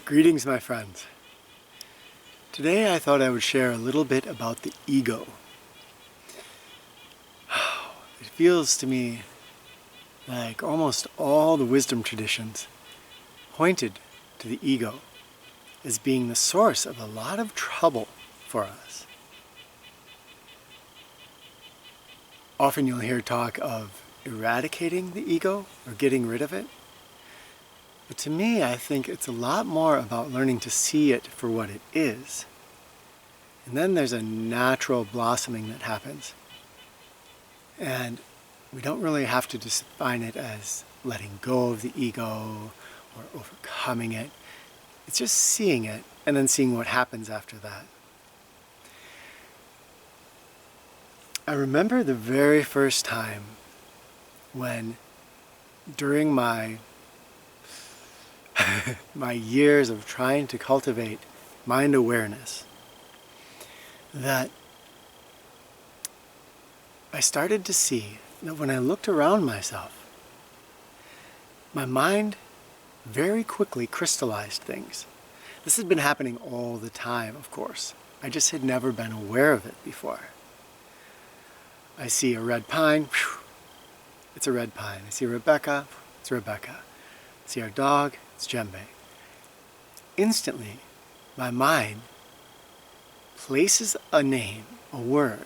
Greetings, my friends. Today I thought I would share a little bit about the ego. It feels to me like almost all the wisdom traditions pointed to the ego as being the source of a lot of trouble for us. Often you'll hear talk of eradicating the ego or getting rid of it. But to me, I think it's a lot more about learning to see it for what it is. And then there's a natural blossoming that happens. And we don't really have to define it as letting go of the ego or overcoming it. It's just seeing it and then seeing what happens after that. I remember the very first time when, during my years of trying to cultivate mind awareness, that I started to see that when I looked around myself, my mind very quickly crystallized things. This had been happening all the time, of course. I just had never been aware of it before. I see a red pine, it's a red pine. I see Rebecca, it's Rebecca. I see our dog, it's Djembe. Instantly, my mind places a name, a word,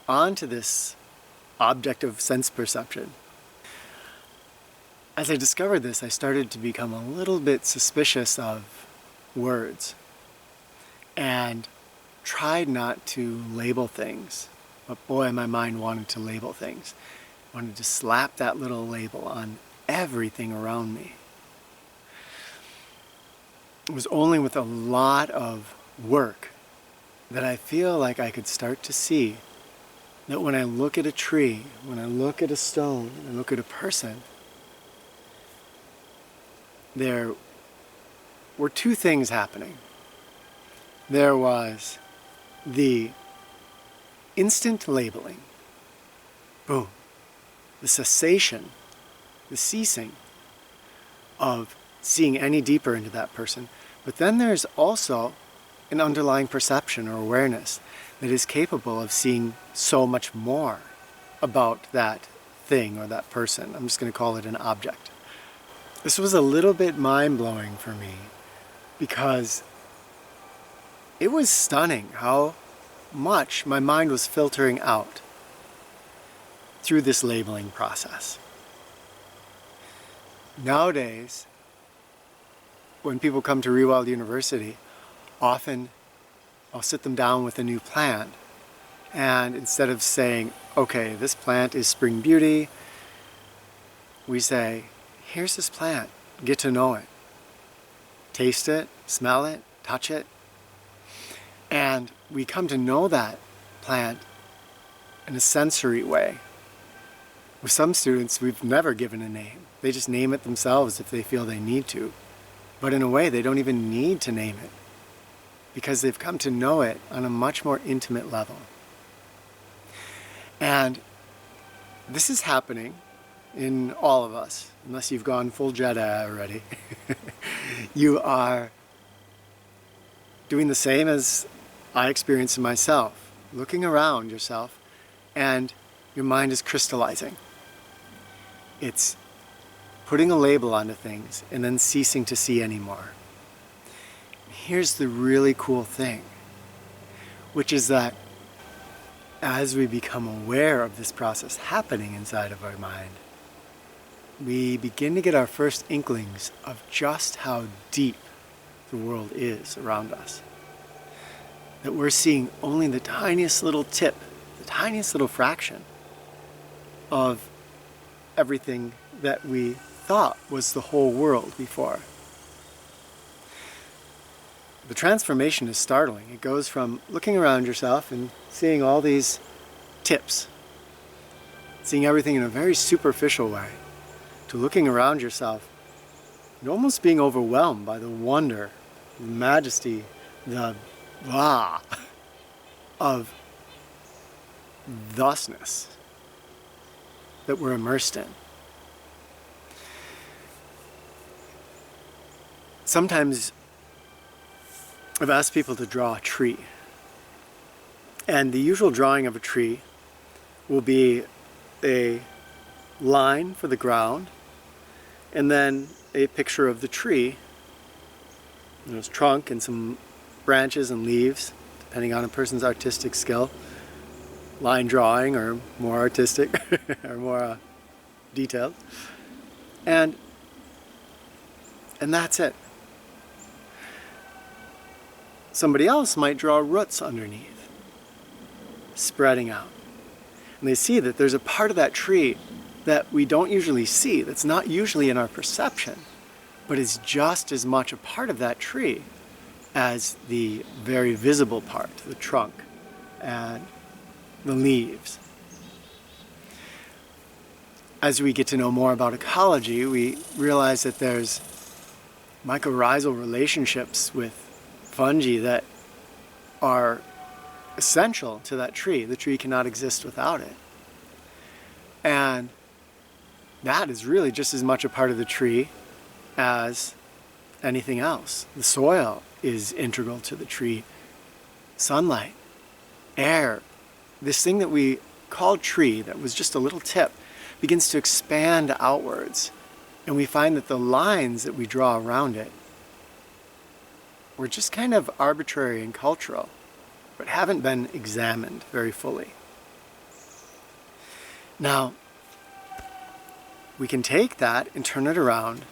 onto this object of sense perception. As I discovered this, I started to become a little bit suspicious of words and tried not to label things. But boy, my mind wanted to label things. Wanted to slap that little label on everything around me. It was only with a lot of work that I feel like I could start to see that when I look at a tree, when I look at a stone, and I look at a person, there were two things happening. There was the instant labeling, boom, the cessation, the ceasing of seeing any deeper into that person. But then there's also an underlying perception or awareness that is capable of seeing so much more about that thing or that person. I'm just going to call it an object. This was a little bit mind-blowing for me because it was stunning how much my mind was filtering out through this labeling process. Nowadays, when people come to Rewild University, often I'll sit them down with a new plant, and instead of saying, okay, this plant is Spring Beauty, we say, here's this plant, get to know it. Taste it, smell it, touch it. And we come to know that plant in a sensory way. With some students, we've never given a name. They just name it themselves if they feel they need to. But in a way, they don't even need to name it because they've come to know it on a much more intimate level. And this is happening in all of us, unless you've gone full Jedi already. You are doing the same as I experienced in myself, looking around yourself, and your mind is crystallizing. It's putting a label onto things and then ceasing to see anymore. Here's the really cool thing, which is that as we become aware of this process happening inside of our mind, we begin to get our first inklings of just how deep the world is around us. That we're seeing only the tiniest little tip, the tiniest little fraction of everything that we thought was the whole world before. The transformation is startling. It goes from looking around yourself and seeing all these tips, seeing everything in a very superficial way, to looking around yourself and almost being overwhelmed by the wonder, the majesty, the blah of thusness. that we're immersed in. Sometimes I've asked people to draw a tree. And the usual drawing of a tree will be a line for the ground and then a picture of the tree, its trunk and some branches and leaves, depending on a person's artistic skill. Line drawing or more artistic or more detailed. And that's it. Somebody else might draw roots underneath, spreading out. And they see that there's a part of that tree that we don't usually see, that's not usually in our perception, but is just as much a part of that tree as the very visible part, the trunk and the leaves. As we get to know more about ecology, we realize that there's mycorrhizal relationships with fungi that are essential to that tree. The tree cannot exist without it. And that is really just as much a part of the tree as anything else. The soil is integral to the tree. Sunlight, air, this thing that we call tree, that was just a little tip, begins to expand outwards. And we find that the lines that we draw around it were just kind of arbitrary and cultural, but haven't been examined very fully. Now, we can take that and turn it around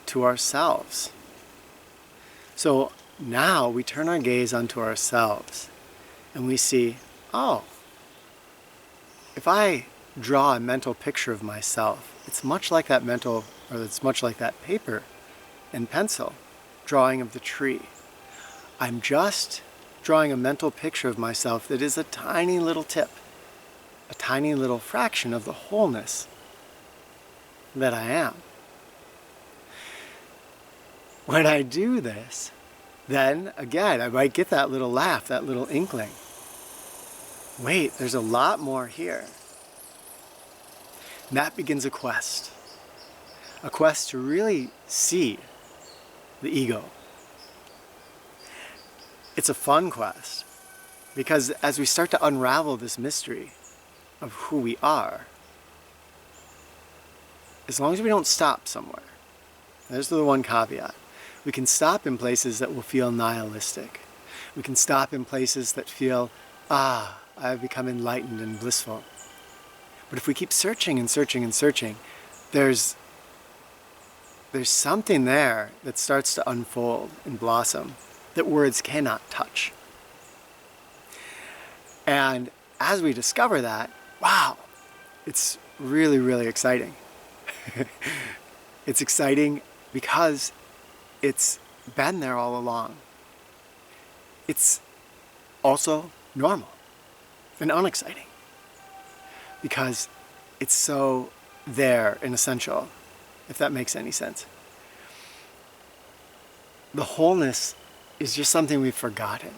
to ourselves. So now we turn our gaze onto ourselves and we see, oh, if I draw a mental picture of myself, it's much like that it's much like that paper and pencil drawing of the tree. I'm just drawing a mental picture of myself that is a tiny little tip, a tiny little fraction of the wholeness that I am. When I do this, then again, I might get that little laugh, that little inkling. Wait, there's a lot more here. And that begins a quest to really see the ego. It's a fun quest, because as we start to unravel this mystery of who we are, as long as we don't stop somewhere, there's the one caveat. We can stop in places that will feel nihilistic. We can stop in places that feel, I've become enlightened and blissful. But if we keep searching and searching and searching, there's something there that starts to unfold and blossom that words cannot touch. And as we discover that, wow, it's really, really exciting. It's exciting because it's been there all along. It's also normal and unexciting because it's so there and essential, if that makes any sense. The wholeness is just something we've forgotten.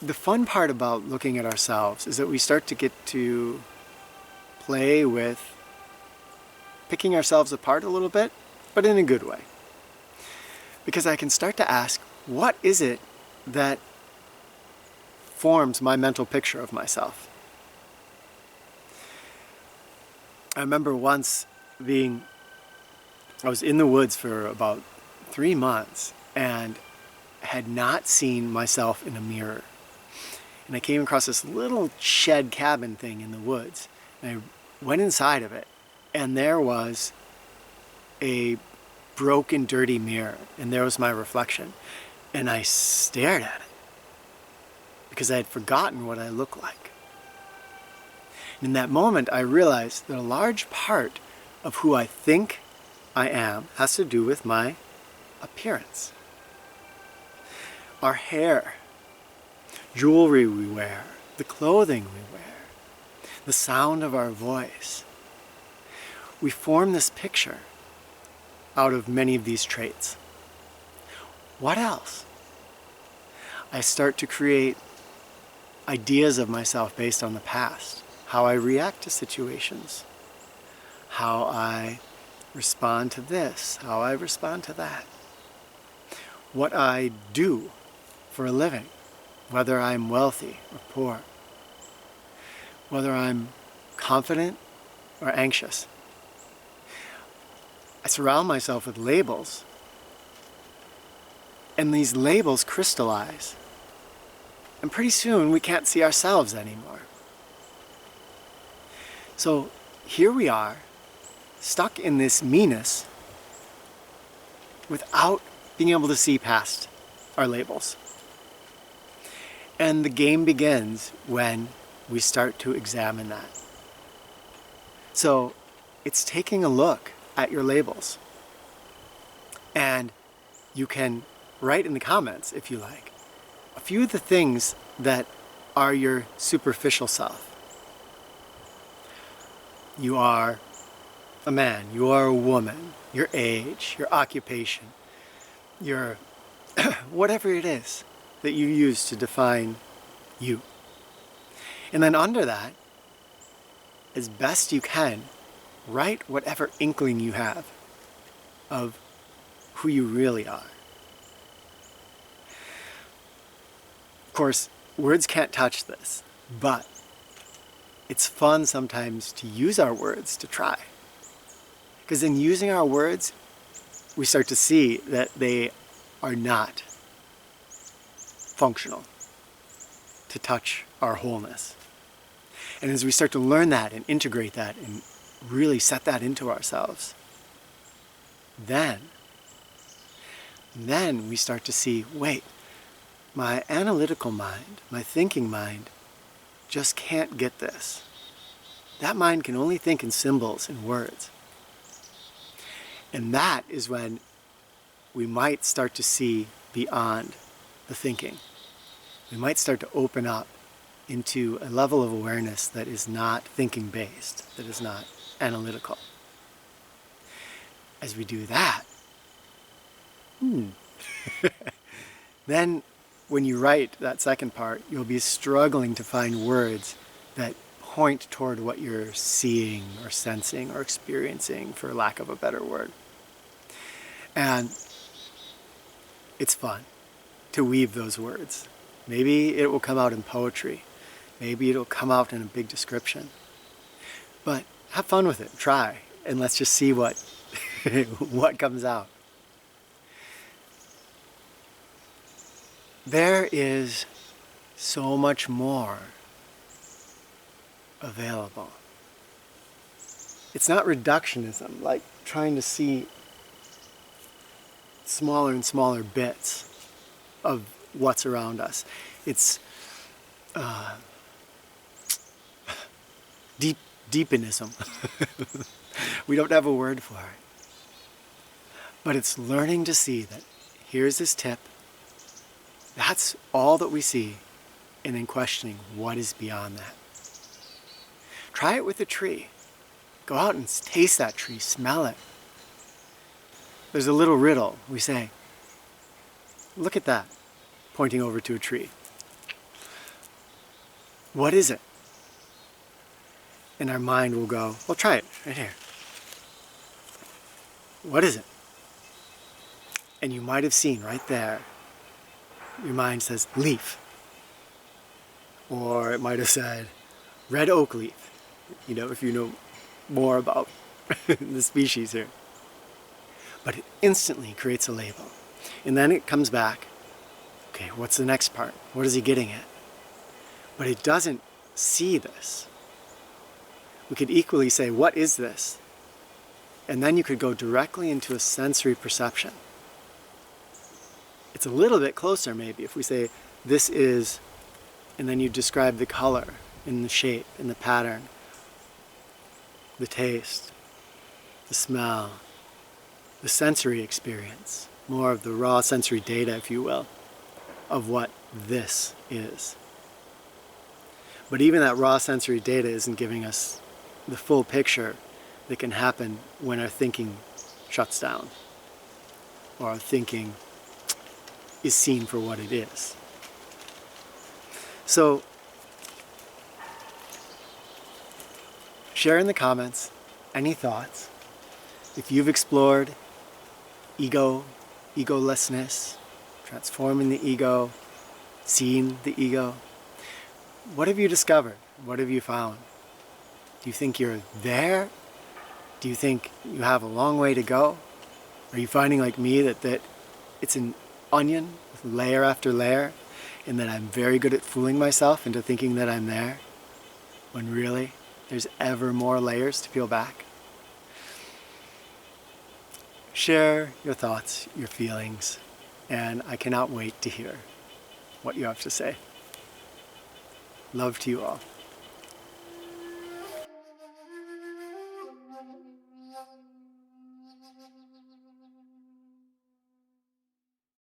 The fun part about looking at ourselves is that we start to get to play with picking ourselves apart a little bit, but in a good way. Because I can start to ask, what is it that forms my mental picture of myself? I remember once I was in the woods for about 3 months and had not seen myself in a mirror. And I came across this little shed cabin thing in the woods. And I went inside of it, and there was a broken, dirty mirror, and there was my reflection. And I stared at it because I had forgotten what I looked like. And in that moment, I realized that a large part of who I think I am has to do with my appearance. Our hair, jewelry we wear, the clothing we wear, the sound of our voice. We form this picture out of many of these traits. What else? I start to create ideas of myself based on the past. how I react to situations, how I respond to this, how I respond to that, what I do for a living, whether I'm wealthy or poor, whether I'm confident or anxious. I surround myself with labels, and these labels crystallize, and pretty soon we can't see ourselves anymore. So here we are, stuck in this me-ness without being able to see past our labels. And the game begins when we start to examine that. So it's taking a look at your labels. And you can write in the comments, if you like, a few of the things that are your superficial self. You are a man, you are a woman, your age, your occupation, your whatever it is that you use to define you. And then under that, as best you can, write whatever inkling you have of who you really are. Of course, words can't touch this, but it's fun sometimes to use our words to try. Because in using our words, we start to see that they are not functional to touch our wholeness. And as we start to learn that and integrate that and really set that into ourselves, then we start to see, wait, my analytical mind, my thinking mind, just can't get this. That mind can only think in symbols and words. And that is when we might start to see beyond the thinking. We might start to open up into a level of awareness that is not thinking-based, that is not analytical. As we do that, then when you write that second part, you'll be struggling to find words that point toward what you're seeing or sensing or experiencing, for lack of a better word. And it's fun to weave those words. Maybe it will come out in poetry. Maybe it'll come out in a big description. But have fun with it. Try. And let's just see what comes out. There is so much more available. It's not reductionism, like trying to see smaller and smaller bits of what's around us. It's deepenism. We don't have a word for it. But it's learning to see that here's this tip. That's all that we see, and then questioning what is beyond that. Try it with a tree. Go out and taste that tree, smell it. There's a little riddle. We say, look at that, pointing over to a tree. What is it? And our mind will go, well, try it right here. What is it? And you might have seen right there, your mind says leaf. Or it might have said red oak leaf, if you know more about the species here. But it instantly creates a label. And then it comes back, okay, what's the next part? What is he getting at? But it doesn't see this. We could equally say, what is this? And then you could go directly into a sensory perception. It's a little bit closer maybe if we say, this is, and then you describe the color and the shape and the pattern, the taste, the smell, the sensory experience, more of the raw sensory data, if you will, of what this is. But even that raw sensory data isn't giving us the full picture that can happen when our thinking shuts down, or our thinking is seen for what it is. So Share in the comments any thoughts. If you've explored ego, egolessness, transforming the ego, seeing the ego, what have you discovered? What have you found? Do you think you're there? Do you think you have a long way to go? Are you finding, like me, that it's an onion with layer after layer, and that I'm very good at fooling myself into thinking that I'm there, when really there's ever more layers to peel back? Share your thoughts, your feelings, and I cannot wait to hear what you have to say. Love to you all.